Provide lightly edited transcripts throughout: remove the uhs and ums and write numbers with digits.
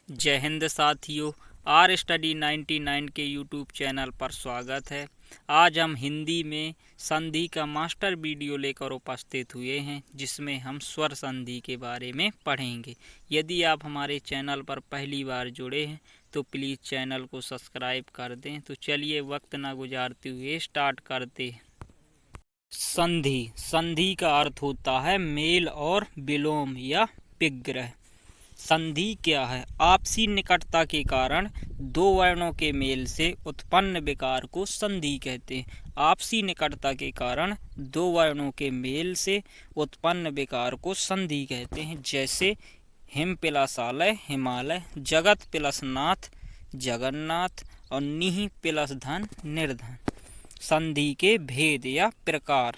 जय हिंद साथियों। Are study 99 के यूट्यूब चैनल पर स्वागत है। आज हम हिंदी में संधि का मास्टर वीडियो लेकर उपस्थित हुए हैं, जिसमें हम स्वर संधि के बारे में पढ़ेंगे। यदि आप हमारे चैनल पर पहली बार जुड़े हैं तो प्लीज़ चैनल को सब्सक्राइब कर दें। तो चलिए वक्त ना गुजारते हुए स्टार्ट करते हैं। संधि संधि का अर्थ होता है मेल और विलोम या विग्रह। संधि क्या है? आपसी निकटता के कारण दो वर्णों के मेल से उत्पन्न विकार को संधि कहते हैं। आपसी निकटता के कारण दो वर्णों के मेल से उत्पन्न विकार को संधि कहते हैं। जैसे हिम प्लस आलय हिमालय, जगत प्लस नाथ जगन्नाथ और निहि प्लस धन निर्धन। संधि के भेद या प्रकार।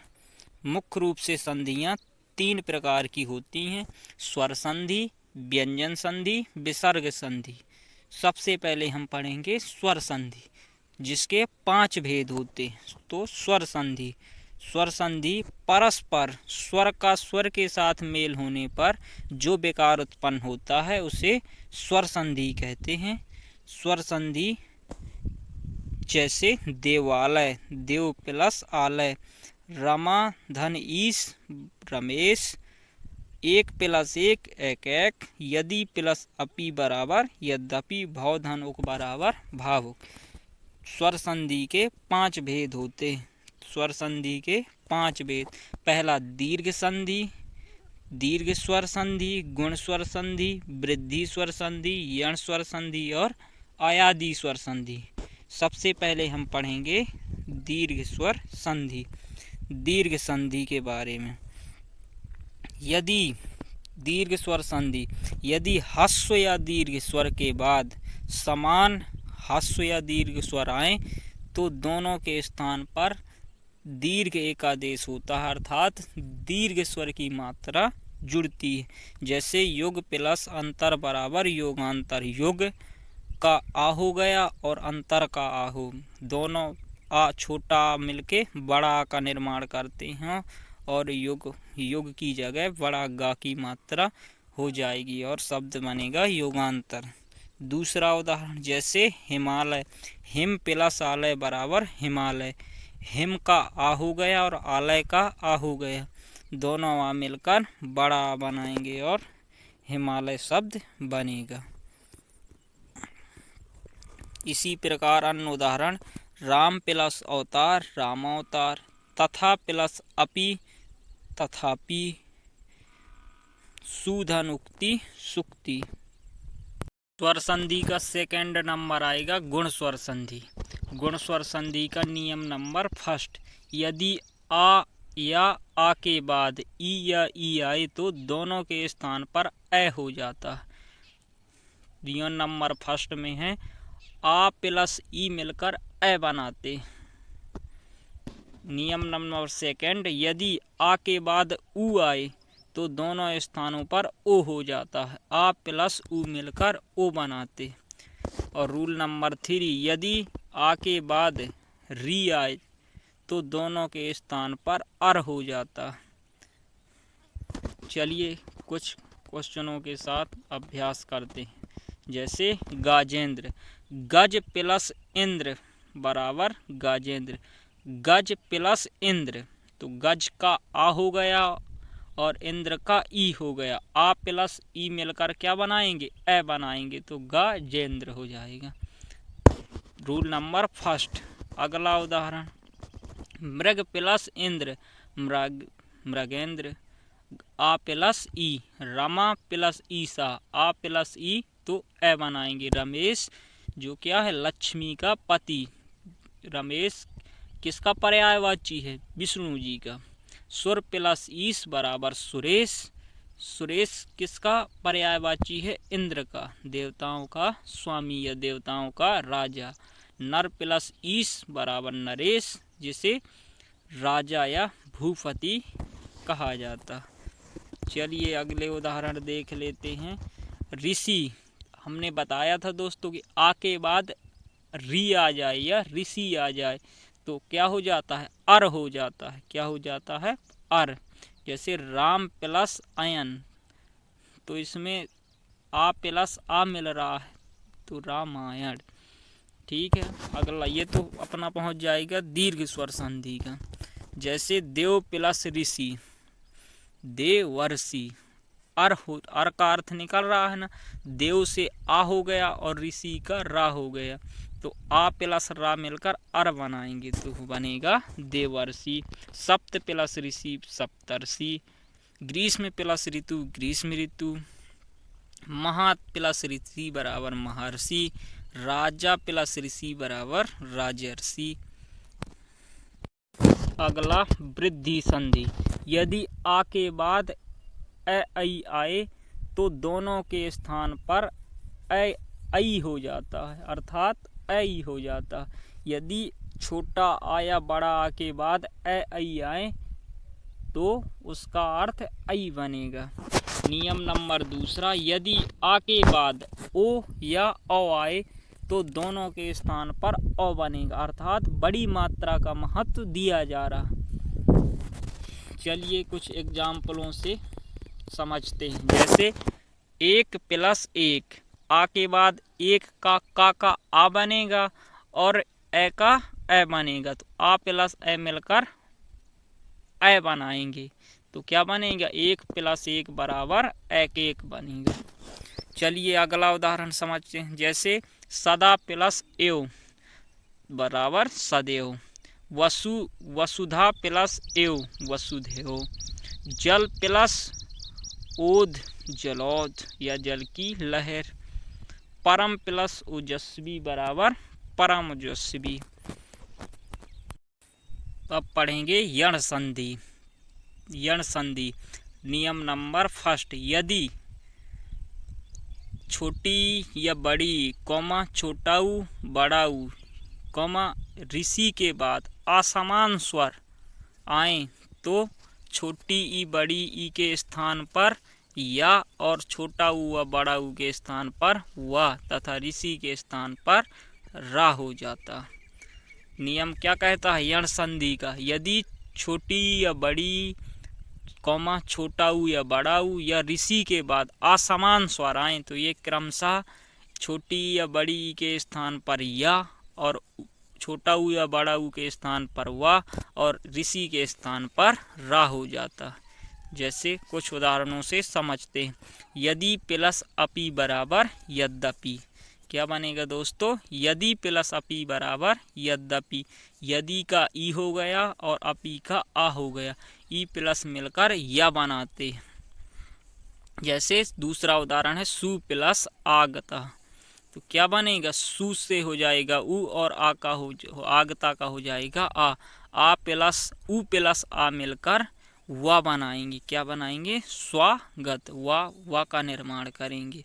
मुख्य रूप से संधियां तीन प्रकार की होती हैं: स्वर संधि, व्यंजन संधि, विसर्ग संधि। सबसे पहले हम पढ़ेंगे स्वर संधि, जिसके 5 भेद होते हैं। तो स्वर संधि परस्पर स्वर का स्वर के साथ मेल होने पर जो विकार उत्पन्न होता है उसे स्वर संधि कहते हैं। स्वर संधि जैसे देवालय, देव प्लस आलय, रमा धन ईश रमेश, एक प्लस एक एक एक, यदि प्लस अपि बराबर यद्यपि, भाव धन उक बराबर भावुक। स्वर संधि के 5 भेद होते हैं। स्वर संधि के 5 भेद। पहला दीर्घ संधि, दीर्घ स्वर संधि, गुण स्वर संधि, वृद्धि स्वर संधि, यण स्वर संधि और अयादि स्वर संधि। सबसे पहले हम पढ़ेंगे दीर्घ स्वर संधि। दीर्घ संधि के बारे में, यदि दीर्घ स्वर संधि, यदि ह्रस्व या दीर्घ स्वर के बाद समान ह्रस्व या दीर्घ स्वर आए तो दोनों के स्थान पर दीर्घ एकादेश होता है, अर्थात दीर्घ स्वर की मात्रा जुड़ती है। जैसे युग प्लस अंतर बराबर योगांतर, युग का आ हो गया और अंतर का आ हो, दोनों आ छोटा मिलके बड़ा आ का निर्माण करते हैं और युग की जगह बड़ा गा की मात्रा हो जाएगी और शब्द बनेगा योगांतर। दूसरा उदाहरण, जैसे हिमालय, हिम प्लस आलय बराबर हिमालय, हिम का आ हो गया और आलय का आ हो गया, दोनों आ मिलकर बड़ा आ बनाएंगे और हिमालय शब्द बनेगा। इसी प्रकार अन्य उदाहरण, राम प्लस अवतार रामावतार, तथा प्लस अपि तथापि, सुधन उक्ति सुक्ति। स्वर संधि का सेकंड नंबर आएगा गुण स्वर संधि। गुण स्वर संधि का नियम नंबर फर्स्ट, यदि आ या आ के बाद ई या ई आए तो दोनों के स्थान पर ए हो जाता है। नियम नंबर फर्स्ट में है आ प्लस ई मिलकर ए बनाते। नियम नंबर सेकंड, यदि आ के बाद ऊ आए तो दोनों स्थानों पर ओ हो जाता है, आ प्लस ऊ मिलकर ओ बनाते। और रूल नंबर 3, यदि आ के बाद री आए तो दोनों के स्थान पर अर हो जाता। चलिए कुछ क्वेश्चनों के साथ अभ्यास करते हैं। जैसे गाजेंद्र, गज प्लस इंद्र बराबर गाजेंद्र, गज प्लस इंद्र, तो गज का आ हो गया और इंद्र का ई हो गया, आ प्लस ई मिलकर क्या बनाएंगे? ए बनाएंगे, तो गाजेंद्र हो जाएगा। Rule number first. अगला उदाहरण, मृग प्लस इंद्र मृगेंद्र, आ प्लस ई, रमा प्लस ईसा, आ प्लस ई तो ए बनाएंगे, रमेश, जो क्या है? लक्ष्मी का पति। रमेश किसका पर्यायवाची है? विष्णु जी का। सुर प्लस ईश बराबर सुरेश, सुरेश किसका पर्यायवाची है? इंद्र का, देवताओं का स्वामी या देवताओं का राजा। नर प्लस ईश बराबर नरेश, जिसे राजा या भूपति कहा जाता। चलिए अगले उदाहरण देख लेते हैं। ऋषि, हमने बताया था दोस्तों कि आ के बाद री आ जाए या ऋषि आ जाए तो क्या हो जाता है? अर हो जाता है। क्या हो जाता है? अर। जैसे राम प्लस अयन, तो इसमें आ प्लस आ मिल रहा है तो रामायण। ठीक है, अगला ये तो अपना पहुंच जाएगा दीर्घ स्वर संधि का। जैसे देव प्लस ऋषि देवर्षि, अर का अर्थ निकल रहा है ना, देव से आ हो गया और ऋषि का रा हो गया, तो आ प्लस रा मिलकर अर बनाएंगे तो बनेगा देवर्षि। सप्त प्लस ऋषि सप्तर्षि, ग्रीष्म प्लस ऋतु ग्रीष्म ऋतु, महा प्लस ऋषि बराबर महर्षि, राजा प्लस ऋषि बराबर राजर्षि। अगला वृद्धि संधि। यदि आ के बाद ऐ आए तो दोनों के स्थान पर ऐ हो जाता है, अर्थात ऐ हो जाता है। यदि छोटा आ या बड़ा आ के बाद ऐ आए तो उसका अर्थ ऐ बनेगा। नियम नंबर दूसरा, यदि आ के बाद ओ या औ आए तो दोनों के स्थान पर औ बनेगा, अर्थात बड़ी मात्रा का महत्व दिया जा रहा। चलिए कुछ एग्जाम्पलों से समझते हैं। जैसे एक प्लस एक, आ के बाद एक का आ बनेगा और ए का ए बनेगा, तो आ प्लस ए मिलकर ए बनाएंगे तो क्या बनेगा, एक प्लस एक बराबर एक बनेगा। चलिए अगला उदाहरण समझते हैं। जैसे सदा प्लस एव बराबर सदैव, वसुधा प्लस एव वसुधैव, जल प्लस ओध जलौध या जल की लहर, परम प्लस ओजस्वी बराबर परम ओजस्वी। अब पढ़ेंगे यण संधि। यण संधि नियम नंबर फर्स्ट, यदि छोटी या बड़ी कौमा छोटाऊ बड़ाऊ कौमा ऋषि के बाद असमान स्वर आए तो छोटी ई बड़ी ई के स्थान पर या और छोटा ऊ व बड़ा ऊ के स्थान पर व तथा ऋषि के स्थान पर रा हो जाता। नियम क्या कहता है यण संधि का, यदि छोटी या बड़ी कौमा छोटा ऊ या बड़ा ऊ या ऋषि के बाद असमान स्वर आए तो ये क्रमशः छोटी या बड़ी के स्थान पर या और छोटा ऊ या बड़ा ऊ के स्थान पर वा और ऋषि के स्थान पर रा हो जाता। जैसे कुछ उदाहरणों से समझते हैं। यदि प्लस अपि बराबर यद्यपि, क्या बनेगा दोस्तों, यदि प्लस अपि बराबर यद्यपि, यदि का ई हो गया और अपि का आ हो गया, ई प्लस मिलकर या बनाते। जैसे दूसरा उदाहरण है सु प्लस आगता, तो क्या बनेगा, सु से हो जाएगा उ और आ का हो आगता का हो जाएगा आ प्लस उ प्लस आ मिलकर वा बनाएंगे, क्या बनाएंगे, स्वागत, वा का निर्माण करेंगे।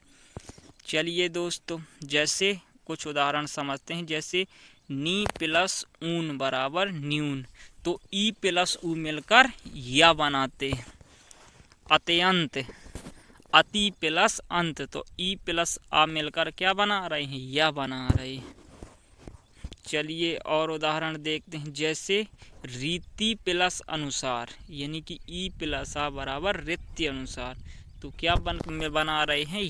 चलिए दोस्तों जैसे कुछ उदाहरण समझते हैं। जैसे नी प्लस ऊन बराबर न्यून, तो ई प्लस उ मिलकर या बनाते। अत्यंत, अति प्लस अंत, तो ई प्लस आ मिलकर क्या बना रहे हैं, या बना रहे। चलिए और उदाहरण देखते हैं। जैसे रीति प्लस अनुसार, यानी कि ई प्लस आ बराबर रीति अनुसार, तो क्या बना रहे हैं,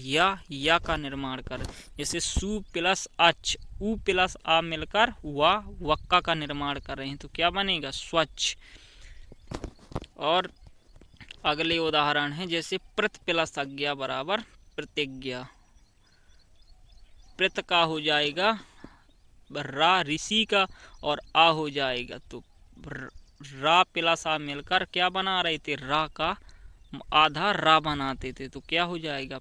या का निर्माण कर। जैसे सु प्लस अच, उ प्लस आ मिलकर वक्का का निर्माण कर रहे हैं, तो क्या बनेगा, स्वच्छ। और अगले उदाहरण है जैसे प्रत प्लस अज्ञा बराबर प्रतिज्ञा, प्रत का हो जाएगा रा ऋषि का और आ हो जाएगा, तो रा प्लस आ मिलकर क्या बना रहे थे, रा का आधा रा बनाते थे, तो क्या हो जाएगा,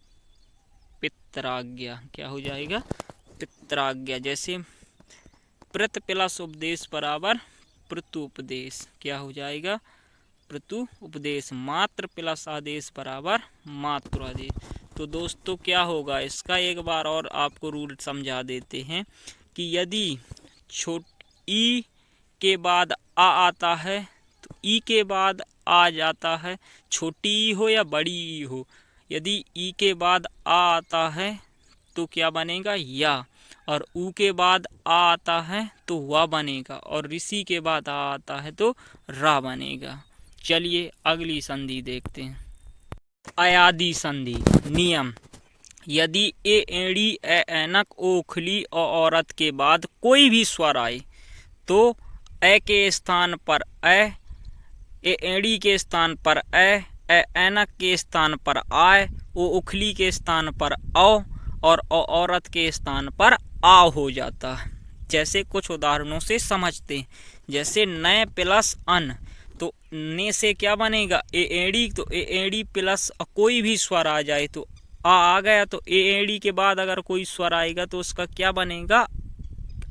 पित्राज्ञा, क्या हो जाएगा, पित्राज्ञा। जैसे प्रत प्लस उपदेश बराबर प्रतुपदेश, क्या हो जाएगा, प्रतु उपदेश। मात्र प्लस आदेश बराबर मातृआदेश। तो दोस्तों क्या होगा इसका, एक बार और आपको रूल समझा देते हैं कि यदि ई के बाद आ आता है तो ई के बाद आ जाता है, छोटी ई हो या बड़ी ई हो। यदि ई के बाद आ आता है तो क्या बनेगा, या, और ऊ के बाद आ आता है तो वा बनेगा, और ऋषि के बाद आ आता है तो रा बनेगा। चलिए अगली संधि देखते हैं। अयादि संधि। नियम, यदि ए एड़ी ए ऐनक ओ उखली और औरत के बाद कोई भी स्वर आए तो ए के स्थान पर ए एड़ी के स्थान पर ए ऐनक के स्थान पर आय, ओ उखली के स्थान पर औ और औरत के स्थान पर आ हो जाता है। जैसे कुछ उदाहरणों से समझते हैं। जैसे न प्लस अन, तो ने से क्या बनेगा ए एड़ी, तो ए एड़ी प्लस कोई भी स्वर आ जाए तो आ गया, तो ए एड़ी के बाद अगर कोई स्वर आएगा तो उसका क्या बनेगा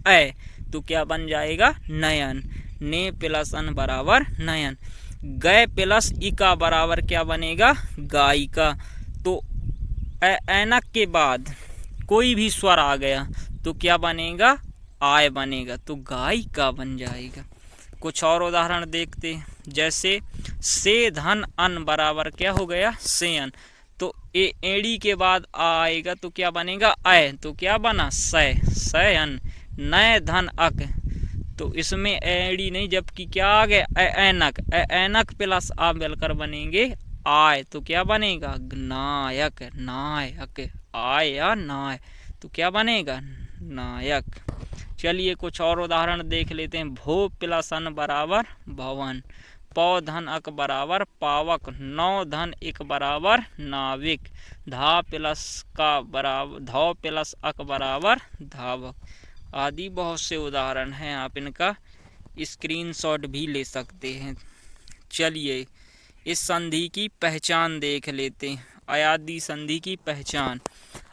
ए, तो क्या बन जाएगा नयन। ने प्लस अन बराबर नयन। गए प्लस इका बराबर क्या बनेगा गायिका। तो ऐनक के बाद कोई भी स्वर आ गया तो क्या बनेगा आय बनेगा, तो गायिका बन जाएगा। कुछ और उदाहरण देखते हैं। जैसे से धन अन बराबर क्या हो गया सेयन, तो ए एड़ी के बाद आ आएगा तो क्या बनेगा अय, तो क्या बना सयन। नय धन अक, तो इसमें एड़ी नहीं जबकि क्या आ गया ऐनक, ऐनक प्लस आ मिलकर बनेंगे आय, तो क्या बनेगा नायक। नायक आय या नाय, तो क्या बनेगा नायक। चलिए कुछ और उदाहरण देख लेते हैं। भो प्लस अन बराबर भवन, पौ धन अक बराबर पावक, नौ धन इक बराबर नाविक, धा प्लस का बराबर धौ प्लस अक बराबर धावक, आदि बहुत से उदाहरण हैं। आप इनका स्क्रीनशॉट भी ले सकते हैं। चलिए इस संधि की पहचान देख लेते हैं। अयादी संधि की पहचान।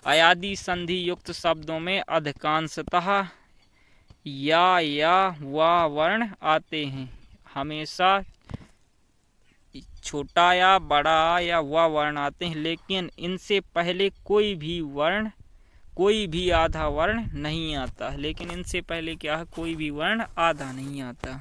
अयादी संधि युक्त शब्दों में अधिकांशतः या वा वर्ण आते हैं। हमेशा छोटा या बड़ा या वा वर्ण आते हैं, लेकिन इनसे पहले कोई भी आधा वर्ण नहीं आता। लेकिन इनसे पहले क्या है, कोई भी वर्ण आधा नहीं आता।